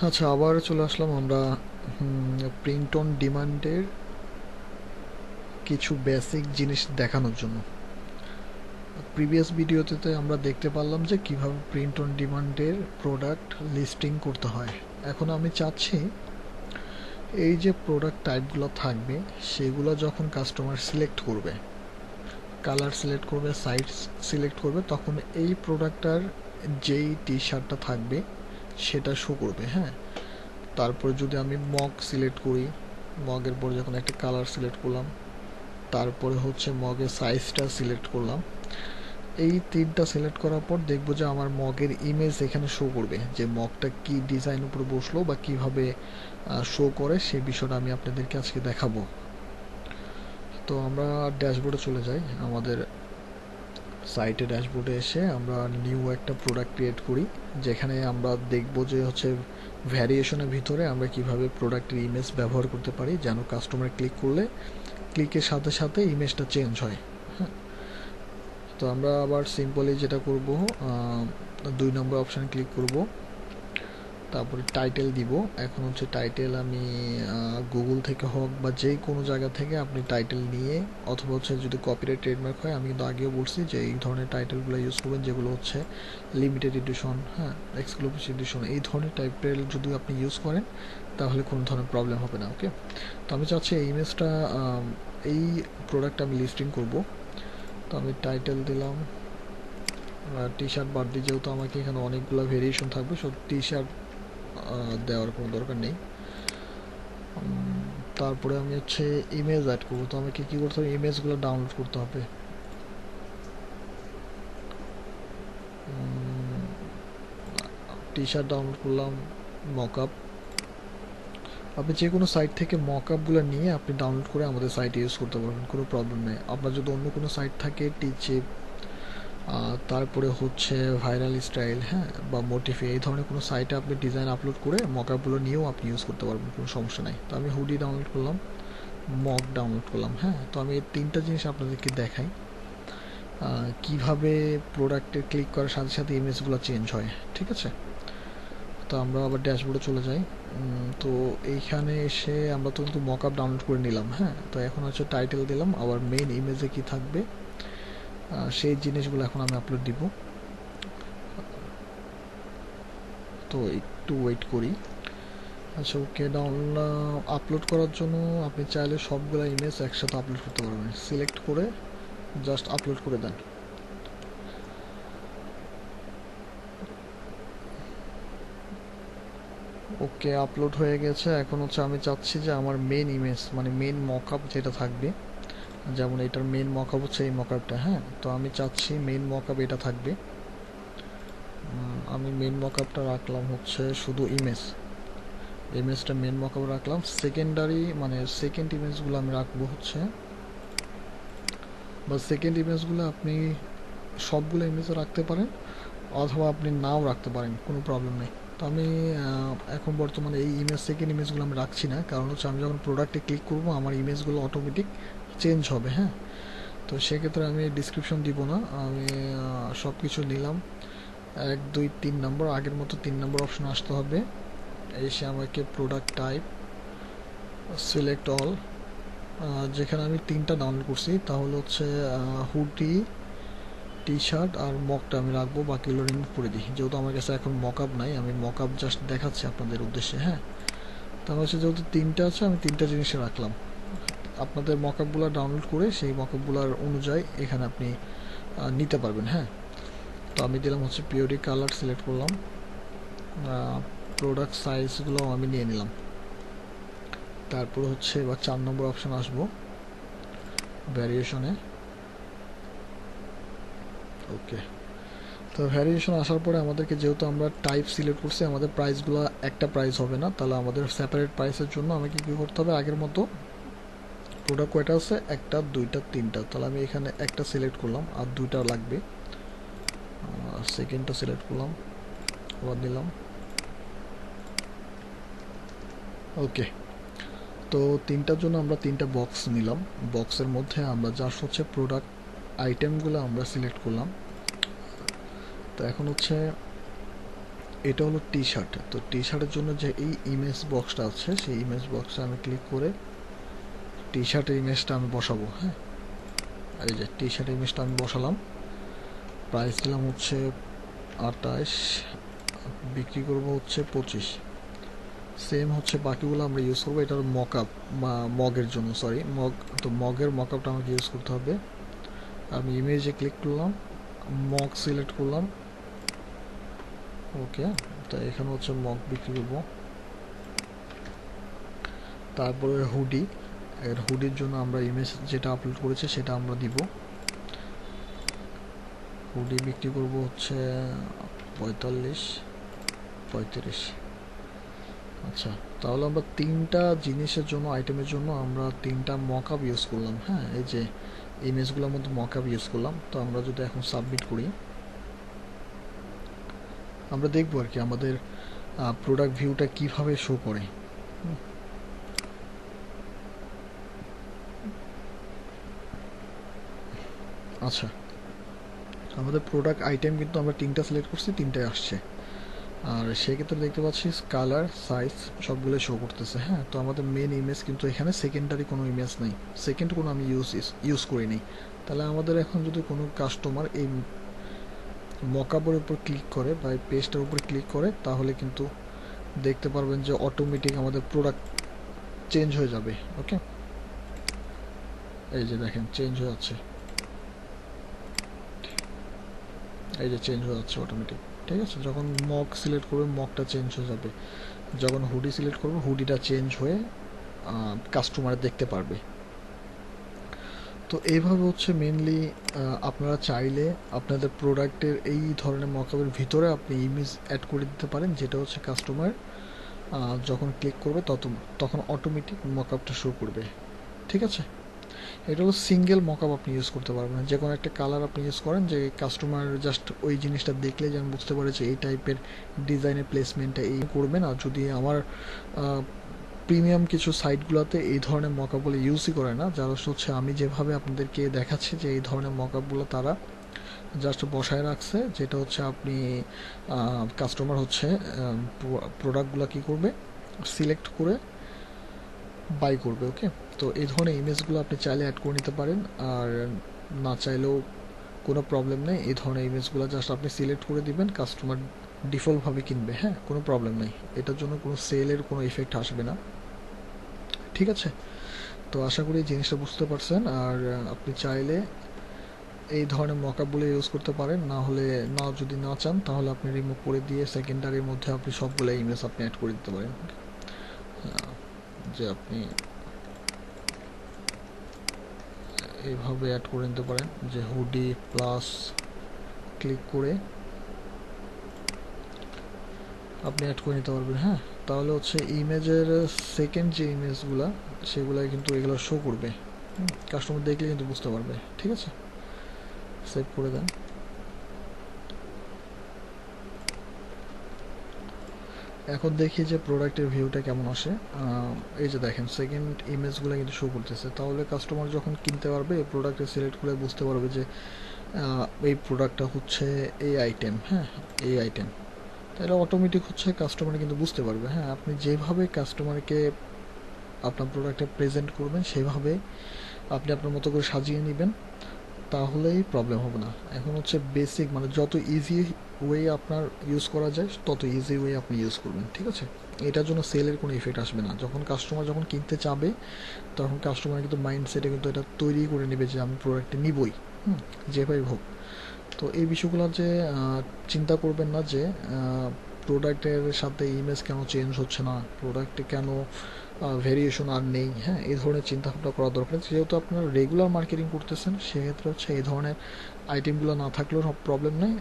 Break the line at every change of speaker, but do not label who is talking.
আচ্ছা, আবার চলে আসলাম আমরা প্রিন্ট অন ডিমান্ডের কিছু বেসিক জিনিস দেখানোর জন্য। প্রিভিয়াস ভিডিওতে আমরা দেখতে পারলাম যে কিভাবে প্রিন্ট অন ডিমান্ডের প্রোডাক্ট লিস্টিং করতে হয়। এখন আমি চাচ্ছি এই যে প্রোডাক্ট টাইপগুলো থাকবে সেগুলো যখন কাস্টমার সিলেক্ট করবে, কালার সিলেক্ট করবে, সাইজ সিলেক্ট করবে, তখন এই প্রোডাক্টটার যেই টি শার্টটা থাকবে সেটা শো করবে। হ্যাঁ, তারপরে যদি আমি মগ সিলেক্ট করি, মগের পরে যখন একটা কালার সিলেক্ট করলাম, তারপরে হচ্ছে মগের সাইজটা সিলেক্ট করলাম, এই তিনটা সিলেক্ট করার পর দেখবো যে আমার মগের ইমেজ এখানে শো করবে, যে মগটা কি ডিজাইন উপরে বসলো বা কিভাবে শো করে সেই বিষয়টা আমি আপনাদেরকে আজকে দেখাবো। তো আমরা ড্যাশবোর্ডে চলে যাই। আমাদের সাইটে ড্যাশবোর্ডে এসে আমরা নিউ একটা প্রোডাক্ট ক্রিয়েট করি, যেখানে আমরা দেখব যে হচ্ছে ভ্যারিয়েশনের ভিতরে আমরা কিভাবে প্রোডাক্টের ইমেজ ব্যবহার করতে পারি যেন কাস্টমার ক্লিক করলে ক্লিকের সাথে সাথে ইমেজটা চেঞ্জ হয়। হ্যাঁ, তো আমরা আবার সিম্পলি যেটা করব, 2 নম্বর অপশানে ক্লিক করব, তারপরে টাইটেল দিব। এখন হচ্ছে টাইটেল আমি গুগল থেকে হোক বা যে কোনো জায়গা থেকে আপনি টাইটেল নিয়ে, অথবা হচ্ছে যদি কপিরাইট ট্রেডমার্ক হয়, আমি কিন্তু আগেও বলছি যে এই ধরনের টাইটেলগুলো ইউজ করবেন যেগুলো হচ্ছে লিমিটেড এডিশন, হ্যাঁ, এক্সক্লুসিভ এডিশন, এই ধরনের টাইপের যদি আপনি ইউজ করেন তাহলে কোনো ধরনের প্রবলেম হবে না। ওকে, তো আমি চাচ্ছি এই ইমেজটা, এই প্রোডাক্টটা আমি লিস্টিং করব। তো আমি টাইটেল দিলাম টি শার্ট বাদ দিয়ে, যেহেতু আমাকে এখানে অনেকগুলো ভেরিয়েশন থাকবে, সো টি শার্ট দেওয়ার কোনো দরকার নেই। তারপরে আমি হচ্ছে ইমেজ অ্যাড করবো। তো আমাকে কী করতে হবে, ইমেজগুলো ডাউনলোড করতে হবে। টি শার্ট ডাউনলোড করলাম, মকআপ। আপনি যে কোনো সাইট থেকে মকআপগুলো নিয়ে আপনি ডাউনলোড করে আমাদের সাইটে ইউজ করতে পারবেন, কোনো প্রবলেম নেই। আপনার যদি অন্য কোনো সাইট থাকে, টিচিপ, তারপরে হচ্ছে ভাইরাল স্টাইল, হ্যাঁ, বা মোটিফি, এই ধরনের কোনো সাইটে আপনি ডিজাইন আপলোড করে মকআপগুলো নিয়েও আপনি ইউজ করতে পারবেন, কোনো সমস্যা নাই। তো আমি হুডি ডাউনলোড করলাম, মক ডাউনলোড করলাম। হ্যাঁ, তো আমি এই তিনটা জিনিস আপনাদেরকে দেখাই কিভাবে প্রোডাক্টে ক্লিক করার সাথে সাথে ইমেজগুলো চেঞ্জ হয়। ঠিক আছে, তো আমরা আবার ড্যাশবোর্ডে চলে যাই। তো এইখানে এসে আমরা তো কিন্তু মকআপ ডাউনলোড করে নিলাম। হ্যাঁ, তো এখন হচ্ছে টাইটেল দিলাম, আবার মেইন ইমেজে কি থাকবে সেই জিনিসগুলো এখন আমি আপলোড দিব। তো একটু ওয়েট করি। আচ্ছা, ওকে, আপলোড করার জন্য আপনি চাইলে সবগুলো ইমেজ একসাথে আপলোড করতে পারবেন। সিলেক্ট করে জাস্ট আপলোড করে দেন। ওকে, আপলোড হয়ে গেছে। এখন হচ্ছে আমি চাচ্ছি যে আমার মেন ইমেজ মানে মেন মকআপ যেটা থাকবে, যেমন এটার মেন মকআপ হচ্ছে এই মকআপটা। হ্যাঁ, তো আমি চাচ্ছি মেন মকআপ এটা থাকবে। আমি মেন মকআপটা রাখলাম হচ্ছে শুধু ইমেজটা মেন মকআপ রাখলাম। সেকেন্ডারি মানে সেকেন্ড ইমেজগুলো আমি রাখবো হচ্ছে, বা সেকেন্ড ইমেজগুলো আপনি সবগুলো ইমেজে রাখতে পারেন, অথবা আপনি নাও রাখতে পারেন, কোনো প্রবলেম নেই। তো আমি এখন বর্তমানে এই সেকেন্ড ইমেজগুলো আমি রাখছি না, কারণ হচ্ছে আমি যখন প্রোডাক্টে ক্লিক করব আমার ইমেজগুলো অটোমেটিক চেঞ্জ হবে। হ্যাঁ, তো সেক্ষেত্রে আমি ডিসক্রিপশন দিব না, আমি সব কিছু নিলাম। 1 2 3 নম্বর, আগের মতো 3 নম্বর অপশন আসতে হবে। এসে আমাকে প্রোডাক্ট টাইপ, সিলেক্ট অল, যেখানে আমি তিনটা ডাউনলোড করছি, তাহলে হচ্ছে হুডি, টি শার্ট আর মকটা আমি রাখবো, বাকিগুলো রিমুভ করে দিই, যেহেতু আমার কাছে এখন মকআপ নাই, আমি মকআপ জাস্ট দেখাচ্ছি আপনাদের উদ্দেশ্যে। হ্যাঁ, তাহলে হচ্ছে যেহেতু তিনটা আছে আমি তিনটা জিনিসে রাখলাম। আপনাদের মকআপগুলো ডাউনলোড করে সেই মকআপগুলোর অনুযায়ী এখানে আপনি নিতে পারবেন। হ্যাঁ, তো আমি দিলাম হচ্ছে পিওরি কালার, সিলেক্ট করলাম, প্রোডাক্ট সাইজগুলো আমি নিয়ে নিলাম। তারপর হচ্ছে এবার 4 নম্বর অপশান আসবো, ভ্যারিয়েশনে। ওকে, তো ভ্যারিয়েশন আসার পরে আমাদেরকে, যেহেতু আমরা টাইপ সিলেক্ট করছি, আমাদের প্রাইসগুলো একটা প্রাইস হবে না, তাহলে আমাদের সেপারেট প্রাইসের জন্য আমাকে কী করতে হবে, আগের মতো প্রোডাক্ট কয়টা আছে, একটা, দুইটা, তিনটা, তাহলে আমি এখানে একটা সিলেক্ট করলাম আর দুইটা লাগবে। সেকেন্ডটা সিলেক্ট করলাম, আবার দিলাম। ওকে, তো তিনটার জন্য আমরা তিনটা বক্স নিলাম। বক্সের মধ্যে আমরা জাস্ট হচ্ছে প্রোডাক্ট আইটেমগুলো আমরা সিলেক্ট করলাম। তো এখন হচ্ছে এটা হলো টি শার্ট। তো টি শার্টের জন্য যে এই ইমেজ বক্সটা আছে, সেই ইমেজ বক্সে আমি ক্লিক করে টি শার্টের ইমেজটা আমি বসাবো। হ্যাঁ, আর এই যে টি শার্টের ইমেজটা আমি বসালাম, প্রাইস দিলাম হচ্ছে 28, বিক্রি করব হচ্ছে 25। সেম হচ্ছে বাকিগুলো আমরা ইউজ করবো। এটা হলো মক আপ, মগের জন্য, সরি মগ। তো মগের মক আপটা আমাকে ইউজ করতে হবে। আমি ইমেজে ক্লিক করলাম, মগ সিলেক্ট করলাম, ওকে। তো এখানে হচ্ছে মগ বিক্রি করবো। তারপরে হুডি, এর হুডির জন্য আমরা ইমেজ যেটা আপলোড করেছি সেটা আমরা দিব। হুডি বিক্রি করব হচ্ছে 45, 35। আচ্ছা, তাহলে আমরা তিনটা জিনিসের জন্য, আইটেমের জন্য আমরা তিনটা মক আপ ইউজ করলাম। হ্যাঁ, এই যে ইমেজগুলোর মধ্যে মক আপ ইউজ করলাম। তো আমরা যদি এখন সাবমিট করি, আমরা দেখবো আর কি আমাদের প্রোডাক্ট ভিউটা কিভাবে শো করে। আচ্ছা, আমাদের প্রোডাক্ট আইটেম কিন্তু আমরা তিনটা সিলেক্ট করছি, তিনটায় আসছে। আর সেক্ষেত্রে দেখতে পাচ্ছি কালার, সাইজ সবগুলো শো করতেছে। হ্যাঁ, তো আমাদের মেন ইমেজ কিন্তু এখানে সেকেন্ডারি কোনো ইমেজ নেই, সেকেন্ড কোনো আমি ইউজ করিনি। তাহলে আমাদের এখন যদি কোনো কাস্টমার এই মকআপের উপর ক্লিক করে বা এই পেজটার উপর ক্লিক করে, তাহলে কিন্তু দেখতে পারবেন যে অটোমেটিক আমাদের প্রোডাক্ট চেঞ্জ হয়ে যাবে। ওকে, এই যে দেখেন চেঞ্জ হয়ে যাচ্ছে, এই যে চেঞ্জ হয়ে যাচ্ছে অটোমেটিক। ঠিক আছে, যখন মক সিলেক্ট করবে মকটা চেঞ্জ হয়ে যাবে, যখন হুডি সিলেক্ট করবে হুডিটা চেঞ্জ হয়ে কাস্টমার দেখতে পারবে। তো এইভাবে হচ্ছে মেনলি আপনারা চাইলে আপনাদের প্রোডাক্টের এই ধরনের মকআপের ভিতরে আপনি ইমেজ অ্যাড করে দিতে পারেন, যেটা হচ্ছে কাস্টমার যখন ক্লিক করবে তখন অটোমেটিক মকআপটা শো করবে। ঠিক আছে, এটা হলো সিঙ্গেল মকআপ আপনি ইউজ করতে পারবেন। যে কোনো একটা কালার আপনি ইউজ করেন, যে কাস্টমার জাস্ট ওই জিনিসটা দেখলে যেন বুঝতে পারে যে এই টাইপের ডিজাইনের প্লেসমেন্টটা এই করবেন। আর যদি আমার প্রিমিয়াম কিছু সাইটগুলোতে এই ধরনের মকআপগুলো ইউজই করে না, যারা হচ্ছে আমি যেভাবে আপনাদেরকে দেখাচ্ছি যে এই ধরনের মকআপগুলো তারা জাস্ট বসায় রাখছে, যেটা হচ্ছে আপনি কাস্টমার হচ্ছে প্রোডাক্টগুলো কী করবে, সিলেক্ট করে বাই করবে। ওকে, তো এই ধরনের ইমেজগুলো আপনি চাইলে অ্যাড করে নিতে পারেন, আর না চাইলেও কোনো প্রবলেম নেই। এই ধরনের ইমেজগুলো জাস্ট আপনি সিলেক্ট করে দিবেন, কাস্টমার ডিফল্টভাবে কিনবে। হ্যাঁ, কোনো প্রবলেম নেই, এটার জন্য কোনো সেলের কোনো ইফেক্ট আসবে না। ঠিক আছে, তো আশা করি জিনিসটা বুঝতে পারছেন। আর আপনি চাইলে এই ধরনের মকআপগুলো ইউজ করতে পারেন, না হলে যদি না চান তাহলে আপনি রিমুভ করে দিয়ে সেকেন্ডারির মধ্যে আপনি সবগুলো ইমেজ আপনি অ্যাড করে দিতে পারেন। যে আপনি এইভাবে অ্যাড করে নিতে পারেন, যে হুডি প্লাস ক্লিক করে আপনি অ্যাড করে নিতে পারবেন। হ্যাঁ, তাহলে হচ্ছে ইমেজের সেকেন্ড যে ইমেজগুলো সেগুলো কিন্তু এগুলো শো করবে, কাস্টমার দেখলে কিন্তু বুঝতে পারবে। ঠিক আছে, সেভ করে দেন। এখন দেখি যে প্রোডাক্টের ভিউটা কেমন আসে। এই যে দেখেন সেকেন্ড ইমেজগুলো কিন্তু শো করতেছে। তাহলে কাস্টমার যখন কিনতে পারবে এই প্রোডাক্টে সিলেক্ট করে বুঝতে পারবে যে এই প্রোডাক্টটা হচ্ছে এই আইটেম। হ্যাঁ, এই আইটেম, তাহলে অটোমেটিক হচ্ছে কাস্টমার কিন্তু বুঝতে পারবে। হ্যাঁ, আপনি যেভাবে কাস্টমারকে আপনার প্রোডাক্টে প্রেজেন্ট করবেন সেভাবে আপনি আপনার মতো করে সাজিয়ে নেবেন, তাহলেই প্রবলেম হবে না। এখন হচ্ছে বেসিক, মানে যত ইজি ওয়ে আপনার ইউজ করা যায় তত ইজি ওয়ে আপনি ইউজ করবেন। ঠিক আছে, এটার জন্য সেলের কোনো ইফেক্ট আসবে না। যখন কাস্টমার কিনতে চাবে তখন কাস্টমার কিন্তু মাইন্ডসেটে কিন্তু এটা তৈরি করে নেবে যে আমি প্রোডাক্টটা নিবই, যেভাবে হোক। তো এই বিষয়গুলো যে চিন্তা করবেন না যে প্রোডাক্টের সাথে ইমেজ কেন চেঞ্জ হচ্ছে না, প্রোডাক্টে কেন ভেরিয়েশন আর নেই। হ্যাঁ, এই ধরনের চিন্তাভাবনা করা দরকার। যেহেতু আপনারা রেগুলার মার্কেটিং করতেছেন সেক্ষেত্রে হচ্ছে এই ধরনের আইটেমগুলো না থাকলেও প্রবলেম নেই।